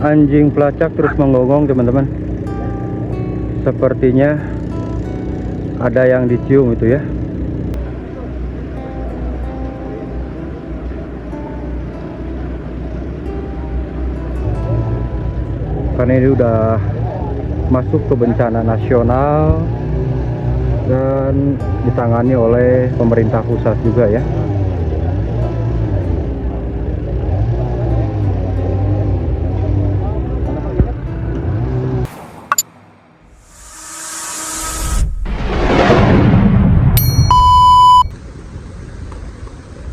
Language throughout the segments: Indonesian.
Anjing pelacak terus menggonggong teman-teman. Sepertinya ada yang dicium itu ya. Karena ini udah masuk ke bencana nasional dan ditangani oleh pemerintah pusat juga ya.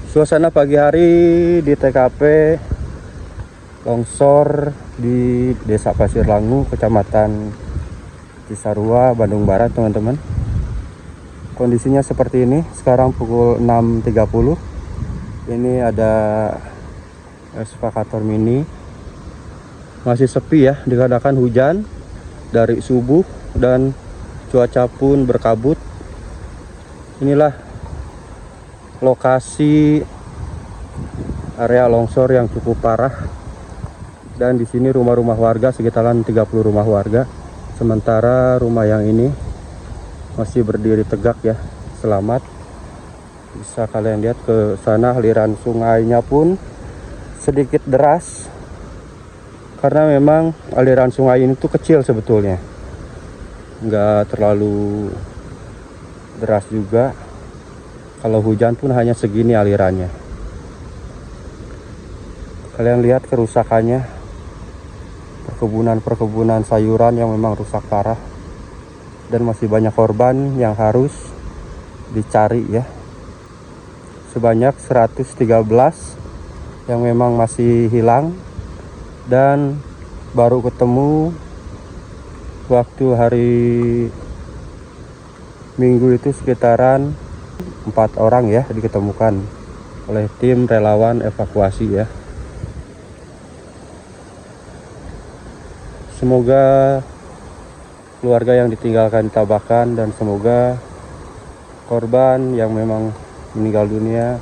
Suasana pagi hari di TKP longsor di Desa Pasir Langu, Kecamatan Cisarua, Bandung Barat, teman-teman. Kondisinya seperti ini. Sekarang pukul 6.30. Ini ada ekskavator mini. Masih sepi ya, dikarenakan hujan dari subuh dan cuaca pun berkabut. Inilah lokasi area longsor yang cukup parah, dan di sini rumah-rumah warga sekitaran 30 rumah warga, sementara rumah yang ini masih berdiri tegak ya, selamat. Bisa kalian lihat ke sana, aliran sungainya pun sedikit deras karena memang aliran sungai ini tuh kecil sebetulnya, nggak terlalu deras juga. Kalau hujan pun hanya segini alirannya. Kalian lihat kerusakannya, perkebunan sayuran yang memang rusak parah, dan masih banyak korban yang harus dicari ya. Sebanyak 113 yang memang masih hilang, dan baru ketemu waktu hari Minggu itu sekitaran 4 orang ya, diketemukan oleh tim relawan evakuasi ya. Semoga keluarga yang ditinggalkan ditabakan, dan semoga korban yang memang meninggal dunia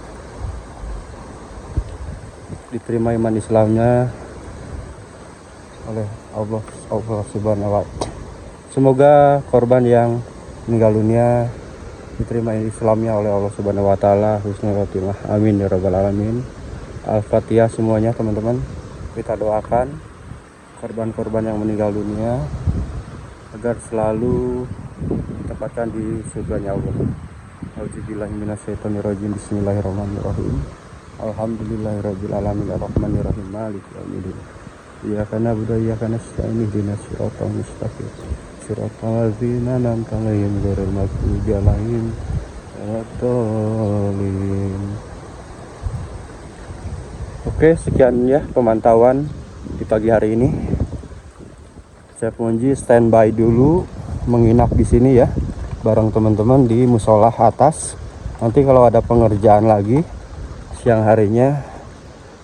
diterima iman Islamnya oleh Allah Subhanahu wa ta'ala. Semoga korban yang meninggal dunia diterima Islamnya oleh Allah Subhanahu wa ta'ala, husnul khotimah, amin ya rabbal alamin. Al-Fatihah semuanya teman-teman. Kita doakan korban-korban yang meninggal dunia agar selalu ditempatkan di surganya Allah. Auzubillahi minasyaitonirrajim. Bismillahirrahmanirrahim. Alhamdulillahirabbil alamin arrahmanirrahim maliki yaumiddin. Iyyaka na'budu wa iyyaka nasta'in ihdinas siratal mustaqim. Siratal ladzina an'amta 'alaihim ghairil maghdubi 'alaihim waladdallin. Oke, sekian ya pemantauan di pagi hari ini. Saya Punji standby dulu menginap di sini ya, bareng teman-teman di musola atas. Nanti kalau ada pengerjaan lagi siang harinya,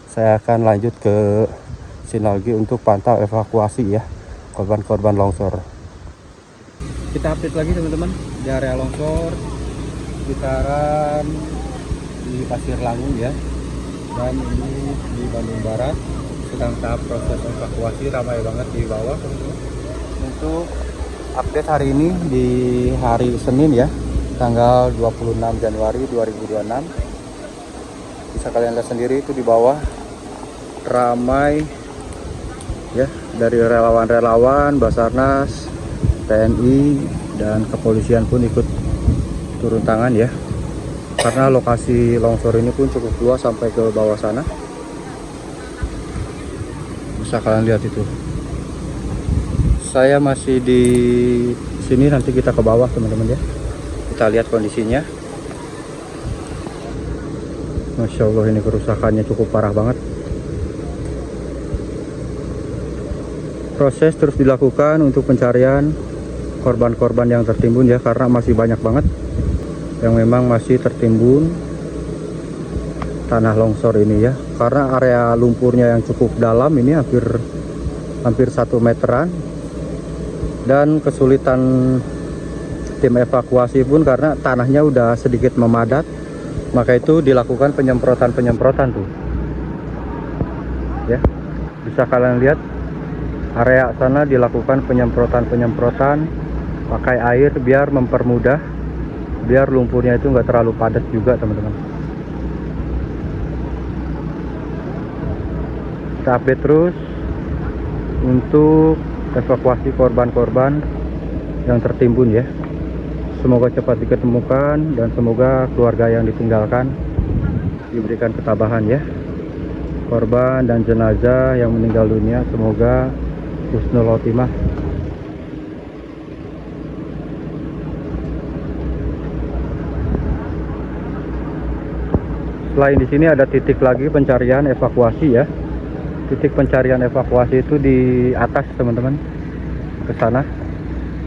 saya akan lanjut ke sini lagi untuk pantau evakuasi ya korban-korban longsor. Kita update lagi teman-teman di area longsor sekitaran di Pasir Langu ya, dan ini di Bandung Barat sedang tahap proses evakuasi. Ramai banget di bawah teman-teman. Untuk update hari ini di hari Senin ya, tanggal 26 Januari 2026. Bisa kalian lihat sendiri itu di bawah ramai ya, dari relawan-relawan, Basarnas, TNI, dan kepolisian pun ikut turun tangan ya, karena lokasi longsor ini pun cukup luas sampai ke bawah sana. Bisa kalian lihat itu. Saya masih di sini, nanti kita ke bawah teman-teman ya. Kita lihat kondisinya. Masya Allah, ini kerusakannya cukup parah banget. Proses terus dilakukan untuk pencarian korban-korban yang tertimbun ya, karena masih banyak banget yang memang masih tertimbun tanah longsor ini ya, karena area lumpurnya yang cukup dalam ini hampir 1 meteran, dan kesulitan tim evakuasi pun karena tanahnya udah sedikit memadat, maka itu dilakukan penyemprotan tuh ya. Bisa kalian lihat area sana dilakukan penyemprotan pakai air biar mempermudah, biar lumpurnya itu nggak terlalu padat juga teman-teman. Kita update terus untuk evakuasi korban-korban yang tertimbun ya. Semoga cepat diketemukan dan semoga keluarga yang ditinggalkan diberikan ketabahan ya. Korban dan jenazah yang meninggal dunia semoga husnul khotimah. Selain di sini ada titik lagi pencarian evakuasi ya. Titik pencarian evakuasi itu di atas teman-teman, ke sana.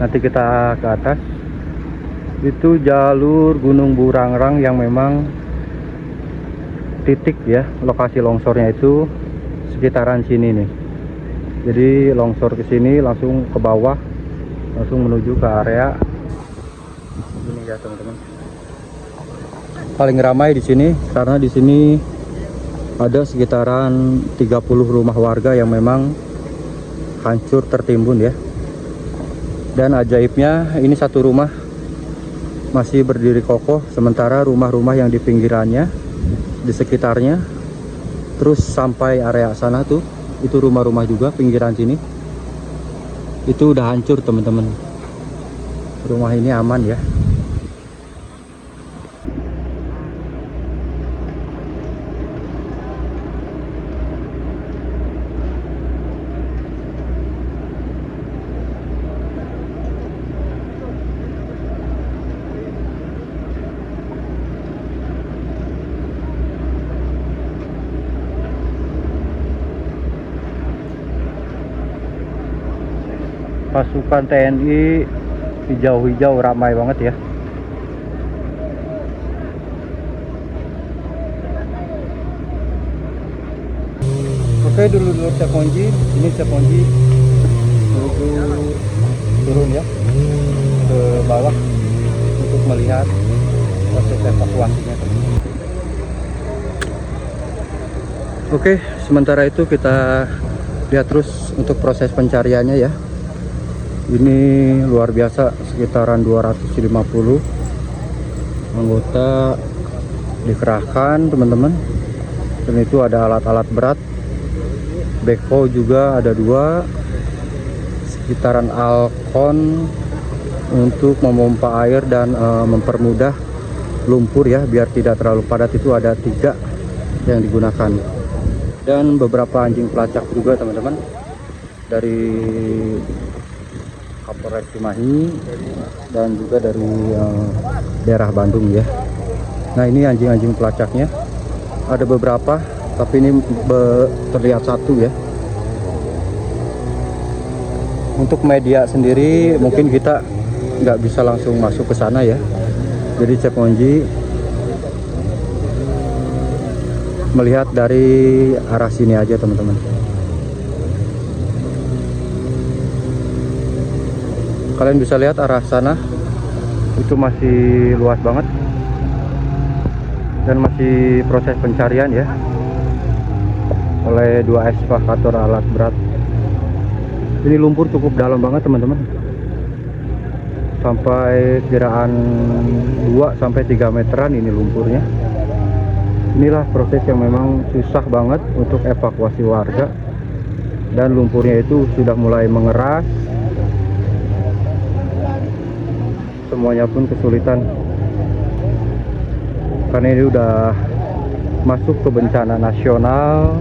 Nanti kita ke atas. Itu jalur Gunung Burangrang yang memang titik ya, lokasi longsornya itu sekitaran sini nih. Jadi longsor ke sini langsung ke bawah, langsung menuju ke area ini ya teman-teman. Paling ramai di sini karena di sini ada sekitaran 30 rumah warga yang memang hancur tertimbun ya. Dan ajaibnya ini satu rumah masih berdiri kokoh, sementara rumah-rumah yang di pinggirannya, di sekitarnya, terus sampai area sana tuh, itu rumah-rumah juga pinggiran sini, itu udah hancur teman-teman. Rumah ini aman ya. Pasukan TNI hijau-hijau ramai banget ya. Oke, dulu Ceponji, ini Ceponji menuju turun ya ke bawah untuk melihat proses evakuasinya. Oke, sementara itu kita lihat terus untuk proses pencariannya ya. Ini luar biasa, sekitaran 250 anggota dikerahkan teman-teman. Dan itu ada alat-alat berat, backhoe juga ada 2, sekitaran Alkon untuk memompa air dan mempermudah lumpur ya, biar tidak terlalu padat. Itu ada 3 yang digunakan, dan beberapa anjing pelacak juga teman-teman dari Kapolres Cimahi dan juga dari daerah Bandung ya. Nah, ini anjing-anjing pelacaknya ada beberapa, tapi ini terlihat 1 ya. Untuk media sendiri mungkin kita nggak bisa langsung masuk ke sana ya. Jadi Ceponji melihat dari arah sini aja teman-teman. Kalian bisa lihat arah sana itu masih luas banget dan masih proses pencarian ya oleh 2 ekskavator alat berat. Ini lumpur cukup dalam banget teman-teman, sampai kiraan 2-3 meteran ini lumpurnya. Inilah proses yang memang susah banget untuk evakuasi warga, dan lumpurnya itu sudah mulai mengeras. Semuanya pun kesulitan karena ini udah masuk ke bencana nasional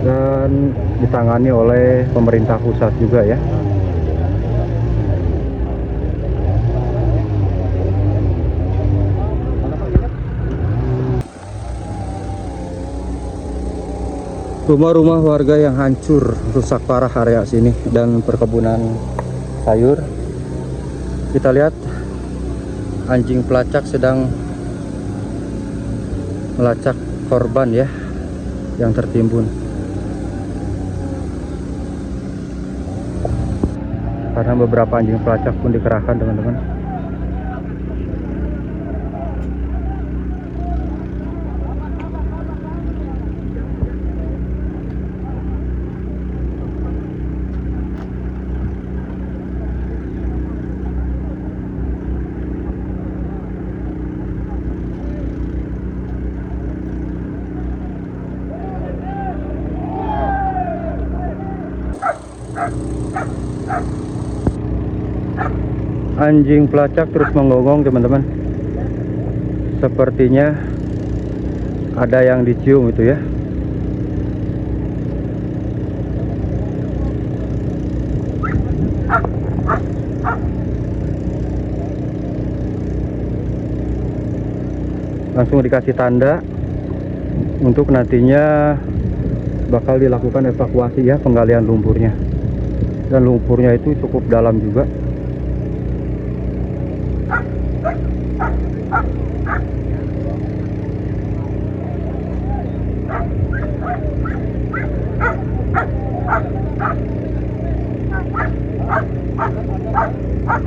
dan ditangani oleh pemerintah pusat juga ya. Rumah-rumah warga yang hancur, rusak parah area sini, dan perkebunan sayur. Kita lihat anjing pelacak sedang melacak korban ya yang tertimbun. Karena beberapa anjing pelacak pun dikerahkan teman-teman. Anjing pelacak terus menggonggong teman-teman. Sepertinya ada yang dicium itu ya. Langsung dikasih tanda untuk nantinya bakal dilakukan evakuasi ya, penggalian lumpurnya. Dan lumpurnya itu cukup dalam juga.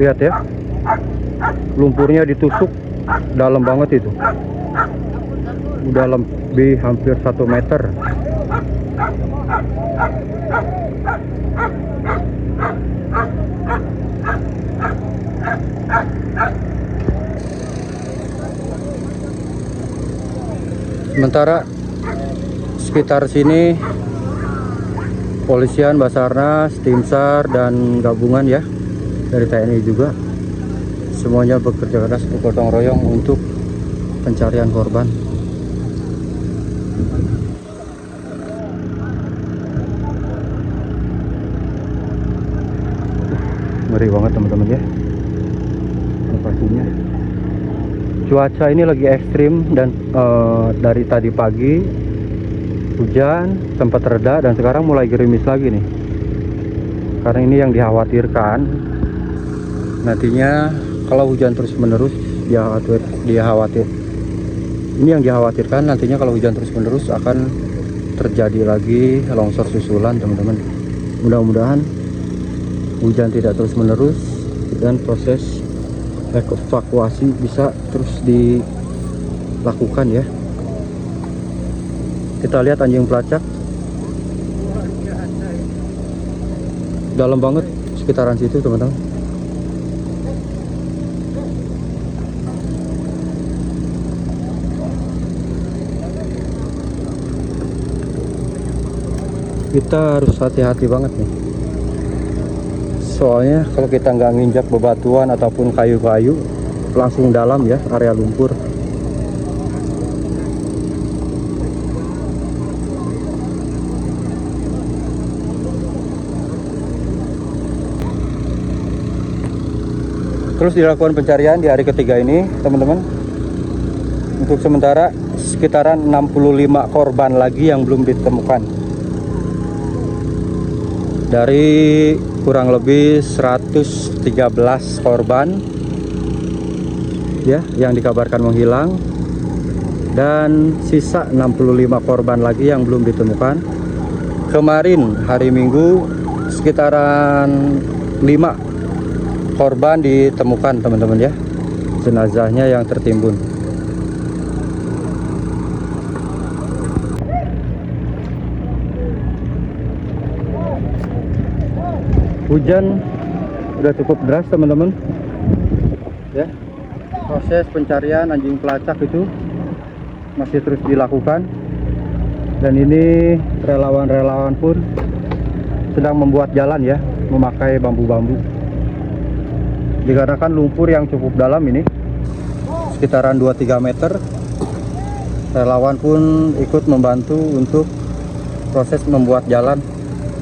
Lihat ya, lumpurnya ditusuk dalam banget itu. Udah lebih hampir 1 meter. Sementara sekitar sini polisian, Basarnas, tim SAR dan gabungan ya dari TNI juga semuanya bekerja keras bergotong royong untuk pencarian korban. Ngeri banget teman-teman ya lokasinya. Cuaca ini lagi ekstrim dan dari tadi pagi hujan sempat reda dan sekarang mulai gerimis lagi nih. Karena ini yang dikhawatirkan nantinya kalau hujan terus menerus ini yang dikhawatirkan nantinya kalau hujan terus menerus akan terjadi lagi longsor susulan teman-teman. Mudah-mudahan hujan tidak terus menerus dan proses evakuasi bisa terus dilakukan ya. Kita lihat anjing pelacak dalam banget sekitaran situ teman-teman. Kita harus hati-hati banget nih. Soalnya kalau kita nggak nginjak bebatuan ataupun kayu-kayu langsung dalam ya area lumpur. Terus dilakukan pencarian di hari ketiga ini teman-teman. Untuk sementara sekitaran 65 korban lagi yang belum ditemukan. Dari kurang lebih 113 korban ya yang dikabarkan menghilang dan sisa 65 korban lagi yang belum ditemukan. Kemarin hari Minggu sekitaran 5 korban ditemukan teman-teman ya, jenazahnya yang tertimbun. Hujan udah cukup deras teman-teman ya. Proses pencarian anjing pelacak itu masih terus dilakukan dan ini relawan-relawan pun sedang membuat jalan ya, memakai bambu-bambu. Dikarenakan lumpur yang cukup dalam ini sekitaran 2-3 meter, relawan pun ikut membantu untuk proses membuat jalan.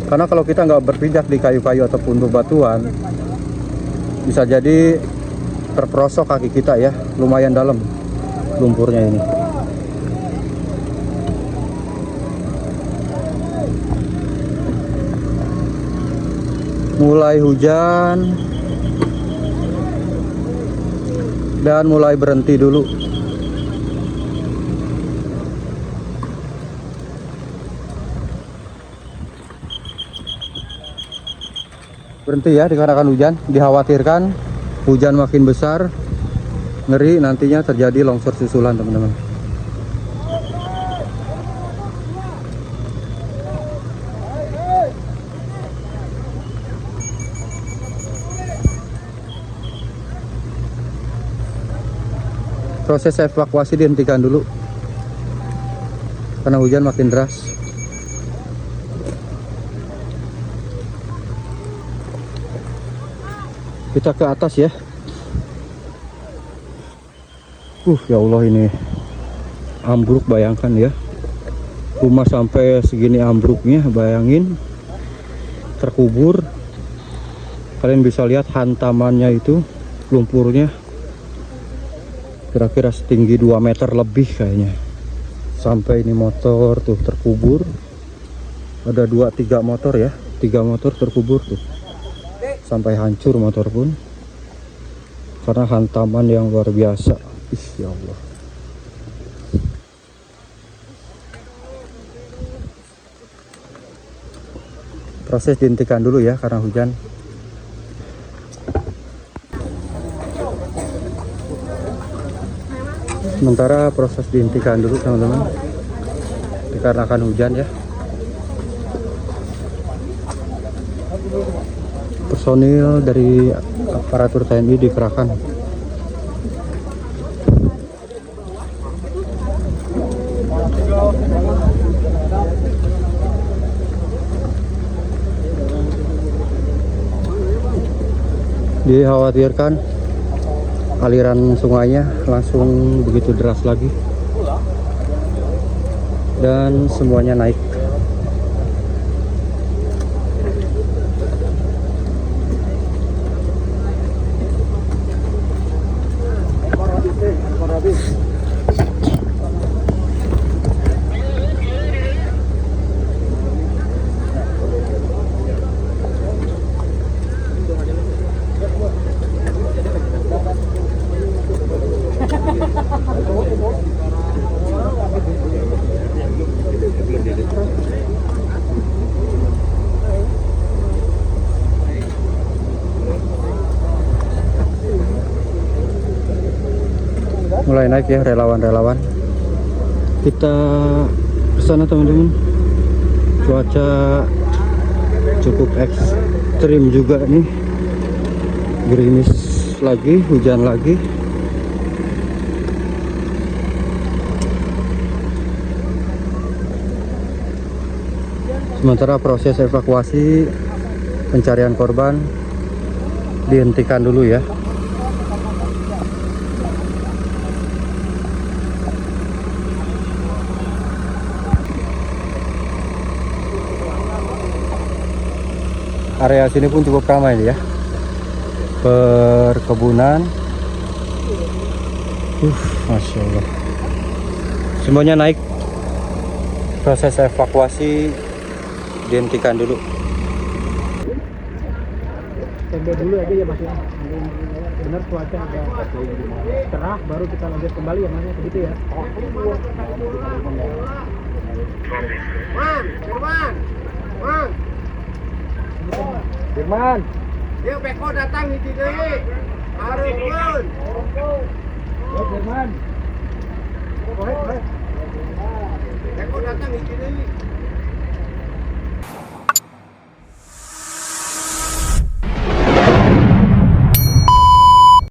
Karena kalau kita nggak berpijak di kayu-kayu ataupun bebatuan, bisa jadi terperosok kaki kita ya, lumayan dalam lumpurnya ini. Mulai hujan dan mulai berhenti dulu. Berhenti ya dikarenakan hujan, dikhawatirkan hujan makin besar, ngeri nantinya terjadi longsor susulan teman-teman. Proses evakuasi dihentikan dulu karena hujan makin deras. Kita ke atas ya. Ya Allah, ini ambruk, bayangkan ya. Rumah sampai segini ambruknya, bayangin. Terkubur. Kalian bisa lihat hantamannya itu, lumpurnya. Kira-kira setinggi 2 meter lebih kayaknya. Sampai ini motor tuh terkubur. Ada 2-3 motor ya. 3 motor terkubur tuh. Sampai hancur motor pun. Karena hantaman yang luar biasa. Ya Allah. Proses dihentikan dulu ya karena hujan. Sementara proses dihentikan dulu teman-teman. Dikarenakan hujan ya. Personil dari aparatur TNI dikerahkan. Dikhawatirkan aliran sungainya langsung begitu deras lagi dan semuanya naik. Mulai naik ya relawan-relawan. Kita ke sana teman-teman. Cuaca cukup ekstrim juga nih. Gerimis lagi, hujan lagi. Sementara proses evakuasi pencarian korban dihentikan dulu ya. Area sini pun cukup ramai ya. Perkebunan. Masya Allah. Semuanya naik. Proses evakuasi dihentikan dulu. Tenda dulu aja ya Mas ya. Benar cuaca agak cerah baru kita lanjut kembali ya Mas ya, begitu ya. Firman. Dia beko datang hiji deui. Hareupkeun. Firman.